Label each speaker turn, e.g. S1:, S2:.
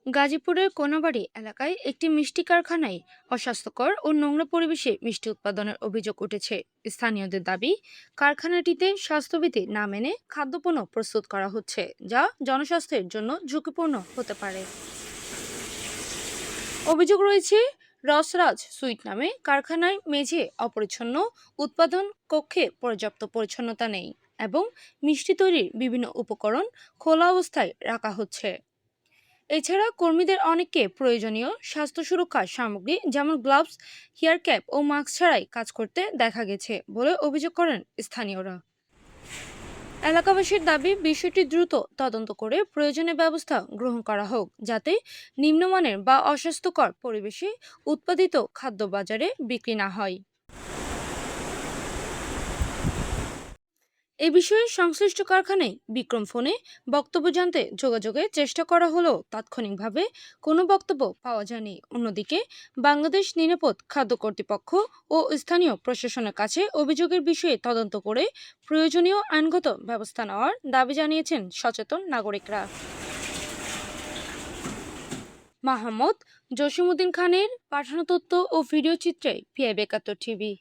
S1: গাজীপুরের কোনাবাড়ী এলাকায় একটি মিষ্টি কারখানায় অস্বাস্থ্যকর ও নোংরা পরিবেশে মিষ্টি উৎপাদনের অভিযোগ উঠেছে। স্থানীয়দের দাবি, কারখানাটিতে স্বাস্থ্যবিধি না মেনে খাদ্যপণ্য প্রস্তুত করা হচ্ছে, যা জনস্বাস্থ্যের জন্য ঝুঁকিপূর্ণ হতে পারে। অভিযোগ রয়েছে, রসরাজ সুইট নামে কারখানায় মেঝে অপরিচ্ছন্ন, উৎপাদন কক্ষে পর্যাপ্ত পরিচ্ছন্নতা নেই এবং মিষ্টি তৈরির বিভিন্ন উপকরণ খোলা অবস্থায় রাখা হচ্ছে। এছাড়া কর্মীদের অনেককে প্রয়োজনীয় স্বাস্থ্য সুরক্ষার সামগ্রী যেমন গ্লাভস, হেয়ার ক্যাপ ও মাস্ক ছাড়াই কাজ করতে দেখা গেছে বলে অভিযোগ করেন স্থানীয়রা। এলাকাবাসীর দাবি, বিষয়টি দ্রুত তদন্ত করে প্রয়োজনীয় ব্যবস্থা গ্রহণ করা হোক, যাতে নিম্নমানের বা অস্বাস্থ্যকর পরিবেশে উৎপাদিত খাদ্য বাজারে বিক্রি না হয়। এ বিষয়ে সংশ্লিষ্ট কারখানায় বিক্রম ফোনে বক্তব্য জানতে যোগাযোগের চেষ্টা করা হলেও তাৎক্ষণিকভাবে কোনো বক্তব্য পাওয়া যায়নি। অন্যদিকে বাংলাদেশ নিরাপদ খাদ্য কর্তৃপক্ষ ও স্থানীয় প্রশাসনের কাছে অভিযোগের বিষয়ে তদন্ত করে প্রয়োজনীয় আইনগত ব্যবস্থা নেওয়ার দাবি জানিয়েছেন সচেতন নাগরিকরা। মাহমুদ জসিমউদ্দিন খানের পাঠানো তথ্য ও ভিডিও চিত্রে PI ৭২ টিভি।